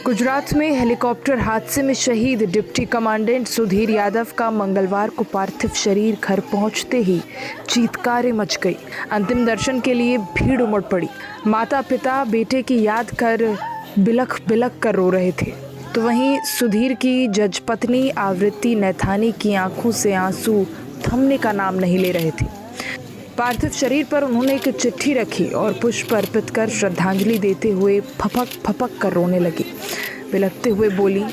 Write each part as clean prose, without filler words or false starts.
गुजरात में हेलीकॉप्टर हादसे में शहीद डिप्टी कमांडेंट सुधीर यादव का मंगलवार को पार्थिव शरीर घर पहुंचते ही चीत्कारें मच गई। अंतिम दर्शन के लिए भीड़ उमड़ पड़ी। माता पिता बेटे की याद कर बिलख बिलख कर रो रहे थे, तो वहीं सुधीर की जज पत्नी आवृत्ति नैथानी की आंखों से आंसू थमने का नाम नहीं ले रहे थे। पार्थिव शरीर पर उन्होंने एक चिट्ठी रखी और पुष्प अर्पित कर श्रद्धांजलि देते हुए फपक फपक कर रोने लगी। बिलखते हुए बोली,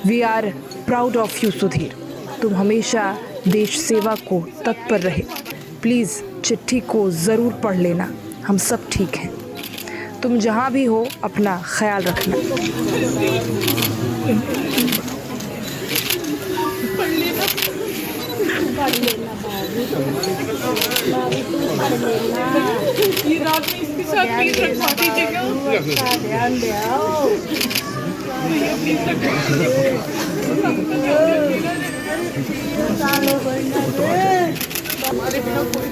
we are proud of you Sudhir, तुम हमेशा देश सेवा को तत्पर रहे। प्लीज़ चिट्ठी को ज़रूर पढ़ लेना, हम सब ठीक हैं। तुम जहाँ भी हो अपना ख्याल रखना। ये रात में इसके साथ प्लीज रखवा दीजिएगा। ध्यान दो हमारे बिना कोई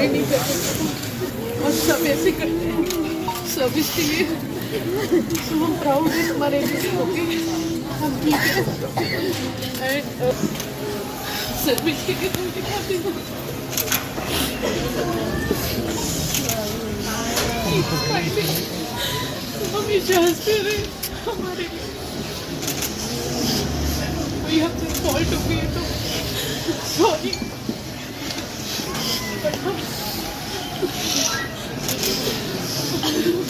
नहीं कर सकता और सब ऐसे करते हैं, सब इसके लिए। तो हम प्राउड है हमारे लिए, हम ठीक है। सब इसके लिए तुम दिखाते हो। हमेशा हंसते रहे हमारे लिए। कोई हमसे फॉल्ट हो गई तो सॉरी, बट हम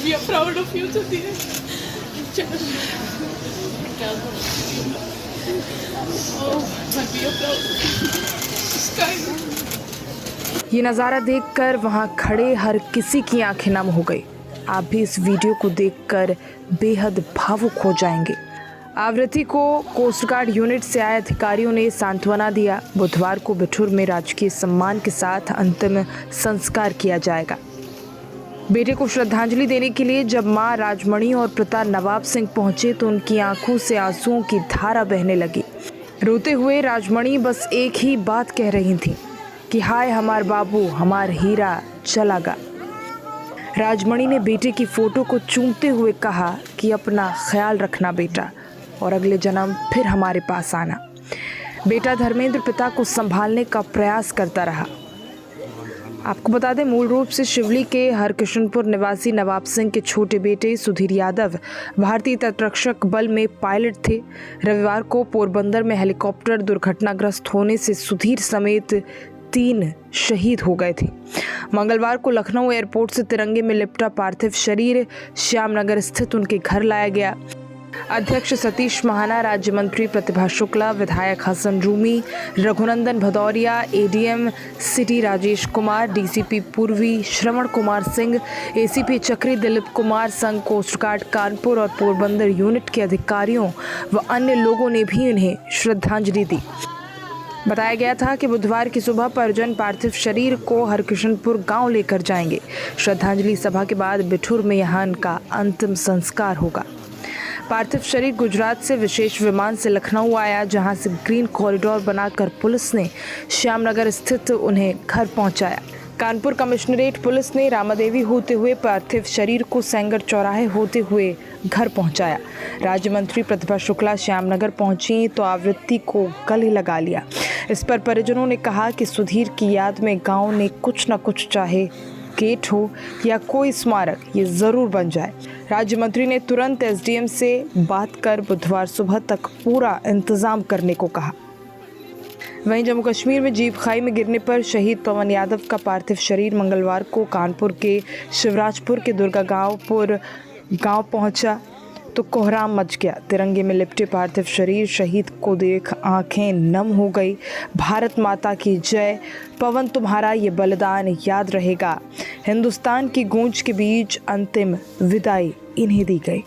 we are proud of you Sudhir. ये नज़ारा देखकर वहाँ खड़े हर किसी की आंखें नम हो गई। आप भी इस वीडियो को देखकर बेहद भावुक हो जाएंगे। आवृत्ति को कोस्ट गार्ड यूनिट से आए अधिकारियों ने सांत्वना दिया। बुधवार को बिठूर में राजकीय सम्मान के साथ अंतिम संस्कार किया जाएगा। बेटे को श्रद्धांजलि देने के लिए जब मां राजमणि और पिता नवाब सिंह पहुंचे तो उनकी आंखों से आंसुओं की धारा बहने लगी। रोते हुए राजमणि बस एक ही बात कह रही थी कि हाय हमार बाबू, हमार हीरा चला गा। राजमणि ने बेटे की फोटो को चूमते हुए कहा कि अपना ख्याल रखना बेटा, और अगले जन्म फिर हमारे पास आना। बेटा धर्मेंद्र पिता को संभालने का प्रयास करता रहा। आपको बता दें, मूल रूप से शिवली के हरकिशनपुर निवासी नवाब सिंह के छोटे बेटे सुधीर यादव भारतीय तटरक्षक बल में पायलट थे। रविवार को पोरबंदर में हेलीकॉप्टर दुर्घटनाग्रस्त होने से सुधीर समेत 3 शहीद हो गए थे। मंगलवार को लखनऊ एयरपोर्ट से तिरंगे में लिपटा पार्थिव शरीर श्यामनगर स्थित उनके घर लाया गया। अध्यक्ष सतीश महाना, राज्य मंत्री प्रतिभा शुक्ला, विधायक Hasan Rumi, Raghunandan Bhadauria, ADM city Rajesh Kumar, DCP पूर्वी श्रवण कुमार सिंह, एसीपी चक्री दिलीप कुमार, संघ कोस्ट गार्ड कानपुर और पोरबंदर यूनिट के अधिकारियों व अन्य लोगों ने भी उन्हें श्रद्धांजलि दी। बताया गया था कि बुधवार की सुबह परिजन पार्थिव शरीर को हरकिशनपुर गांव लेकर जाएंगे। श्रद्धांजलि सभा के बाद बिठूर में यहाँ उनका अंतिम संस्कार होगा। पार्थिव शरीर गुजरात से विशेष विमान से लखनऊ आया, जहां से ग्रीन कॉरिडोर बनाकर पुलिस ने श्यामनगर स्थित उन्हें घर पहुंचाया। कानपुर कमिश्नरेट पुलिस ने रामादेवी होते हुए पार्थिव शरीर को सेंगर चौराहे होते हुए घर पहुंचाया। राज्य मंत्री प्रतिभा शुक्ला श्यामनगर पहुंची तो आवृत्ति को गले लगा लिया। इस पर परिजनों ने कहा कि सुधीर की याद में गांव ने कुछ न कुछ, चाहे गेट हो या कोई स्मारक, ये ज़रूर बन जाए। राज्य मंत्री ने तुरंत एसडीएम से बात कर बुधवार सुबह तक पूरा इंतजाम करने को कहा। वहीं जम्मू कश्मीर में जीप खाई में गिरने पर शहीद पवन यादव का पार्थिव शरीर मंगलवार को कानपुर के शिवराजपुर के दुर्गा गांव पहुंचा तो कोहराम मच गया। तिरंगे में लिपटे पार्थिव शरीर शहीद को देख आंखें नम हो गई। भारत माता की जय, पवन तुम्हारा ये बलिदान याद रहेगा। हिंदुस्तान की गूंज के बीच अंतिम विदाई इन्हें दी गई।